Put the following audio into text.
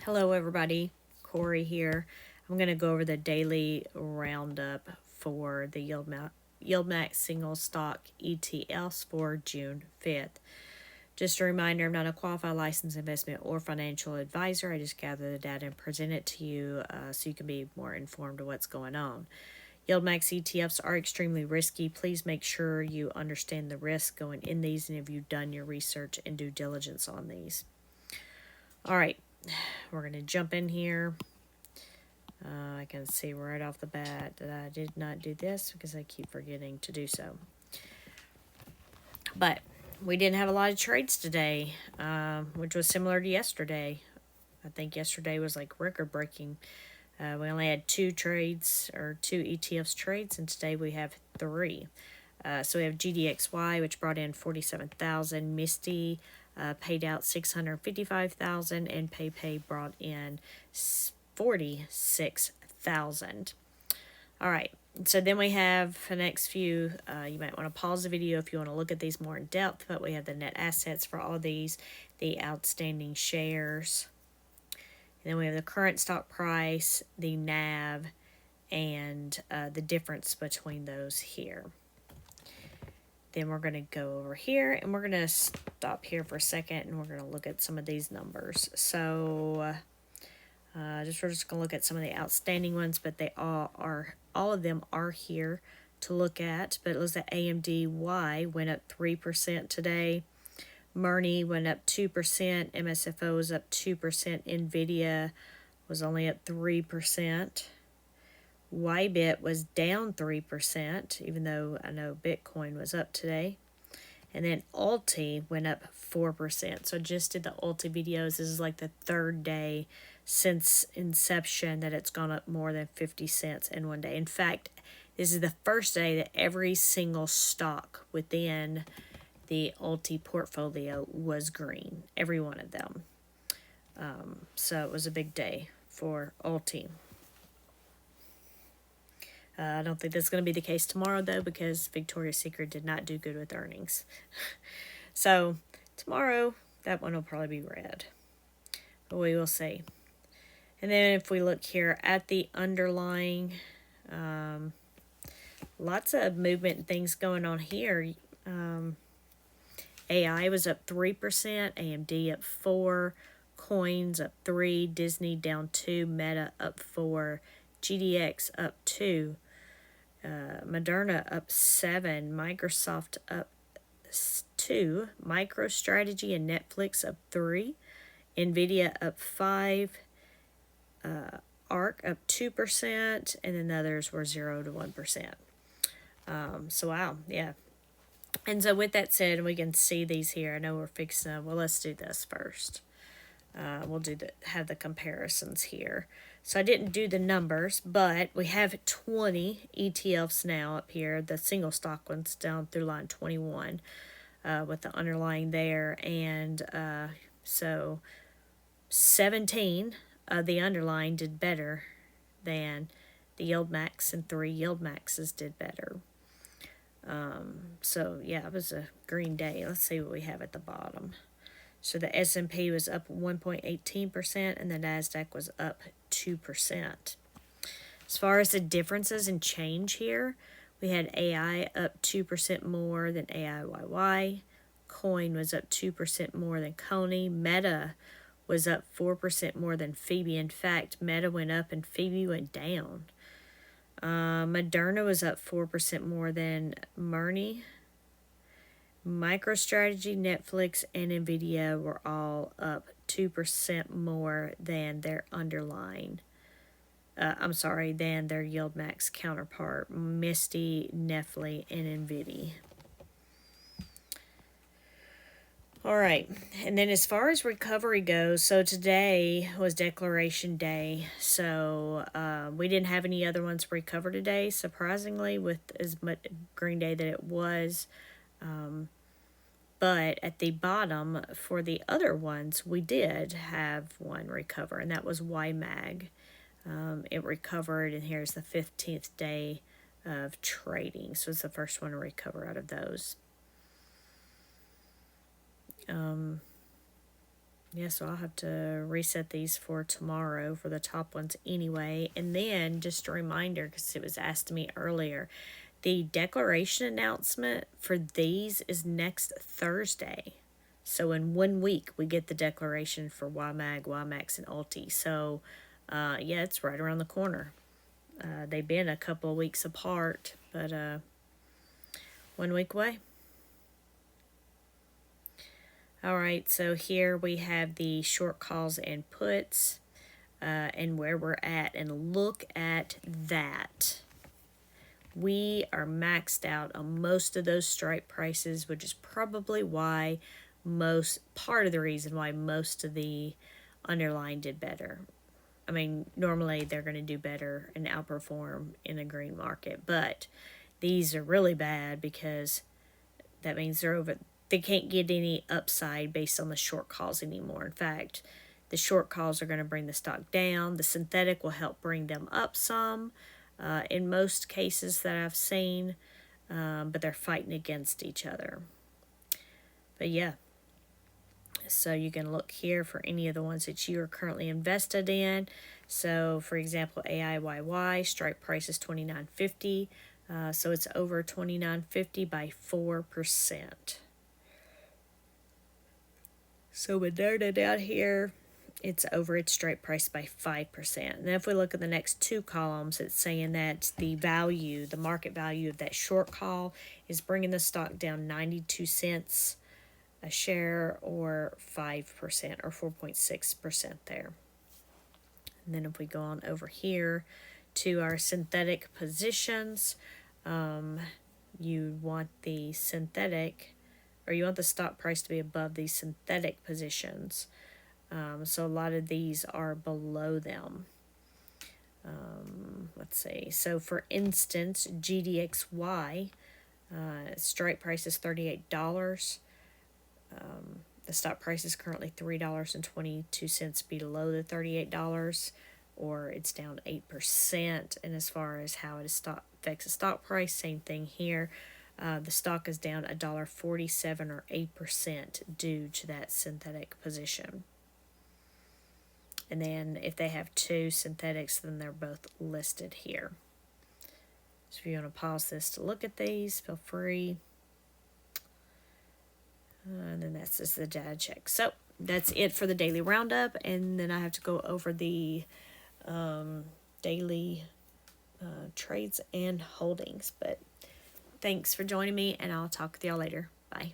Hello everybody, Corey here. I'm going to go over the daily roundup for the YieldMax single stock ETFs for June 5th. Just a reminder, I'm not a qualified licensed investment or financial advisor. I just gather the data and present it to you so you can be more informed of what's going on. YieldMax ETFs are extremely risky. Please make sure you understand the risk going in these and if you've done your research and due diligence on these. All right, we're going to jump in here. I can see right off the bat that I did not do this because I keep forgetting to do so. But we didn't have a lot of trades today, which was similar to yesterday. I think yesterday was like record breaking. We only had two trades or two ETFs trades, and today we have three. So we have GDXY, which brought in 47,000. Misty paid out 655,000, and PayPay brought in 46,000. All right. So then we have the next few. You might want to pause the video if you want to look at these more in depth. But we have the net assets for all of these, the outstanding shares, and then we have the current stock price, the NAV, and the difference between those here. Then we're going to go over here and we're going to stop here for a second and we're going to look at some of these numbers. So we're just going to look at some of the outstanding ones, but they all of them are here to look at. But it looks like AMDY went up 3% today. Murni went up 2%. MSFO was up 2%. NVIDIA was only up 3%. Ybit was down 3%, even though I know Bitcoin was up today. And then Alti went up 4%. So I just did the Alti videos. This is like the third day since inception that it's gone up more than 50 cents in one day. In fact, this is the first day that every single stock within the Alti portfolio was green. Every one of them. So it was a big day for Alti. I don't think that's going to be the case tomorrow, though, because Victoria's Secret did not do good with earnings. So tomorrow, that one will probably be red. But we will see. And then if we look here at the underlying, lots of movement and things going on here. AI was up 3%, AMD up 4%, Coins up 3%, Disney down 2%, Meta up 4%, GDX up 2%. Moderna up 7%, Microsoft up 2%, MicroStrategy and Netflix up 3%, NVIDIA up 5%, ARC up 2%, and then the others were 0 to 1%. So wow, yeah. And so with that said, we can see these here. I know we're fixing. Well, let's do this first. We'll have the comparisons here. So I didn't do the numbers, but we have 20 ETFs now up here. The single stock ones down through line 21 with the underlying there. And so 17 of the underlying did better than the YieldMax, and 3 YieldMaxes did better. So yeah, it was a green day. Let's see what we have at the bottom. So the S&P was up 1.18% and the NASDAQ was up 2%. As far as the differences in change here, we had AI up 2% more than AIYY. Coin was up 2% more than Coney. Meta was up 4% more than Phoebe. In fact, Meta went up and Phoebe went down. Moderna was up 4% more than Murni. MicroStrategy, Netflix, and NVIDIA were all up 2% more than their underlying. Than their YieldMax counterpart, Misty, Netflix, and NVIDIA. All right, and then as far as recovery goes, so today was Declaration Day, so we didn't have any other ones recover today, surprisingly, with as much green day that it was. But at the bottom, for the other ones, we did have one recover, and that was YMAG. It recovered, and here's the 15th day of trading, so it's the first one to recover out of those. Yeah, so I'll have to reset these for tomorrow for the top ones anyway. And then just a reminder, because it was asked to me earlier, the declaration announcement for these is next Thursday. So in 1 week, we get the declaration for YMAX, and Ulti. So, yeah, it's right around the corner. They've been a couple of weeks apart, but 1 week away. All right, so here we have the short calls and puts and where we're at. And look at that. We are maxed out on most of those strike prices, which is probably why part of the reason why most of the underlying did better. I mean, normally they're going to do better and outperform in a green market, but these are really bad because that means they can't get any upside based on the short calls anymore. In fact, the short calls are going to bring the stock down. The synthetic will help bring them up some in most cases that I've seen, but they're fighting against each other. But yeah, so you can look here for any of the ones that you are currently invested in. So for example, AIYY, strike price is $29.50. So it's over $29.50 by 4%. So Moderna down here, it's over its strike price by 5%. And then if we look at the next two columns, it's saying that the market value of that short call is bringing the stock down 92 cents a share, or 5% or 4.6% there. And then if we go on over here to our synthetic positions, you want the synthetic, or you want the stock price to be above these synthetic positions. So a lot of these are below them. Let's see. So for instance, GDXY, strike price is $38. The stock price is currently $3.22 below the $38, or it's down 8%. And as far as how it affects the stock price, same thing here. The stock is down $1.47 or 8% due to that synthetic position. And then if they have two synthetics, then they're both listed here. So if you want to pause this to look at these, feel free. And then that's just the data check. So that's it for the daily roundup. And then I have to go over the daily trades and holdings. But thanks for joining me, and I'll talk with y'all later. Bye.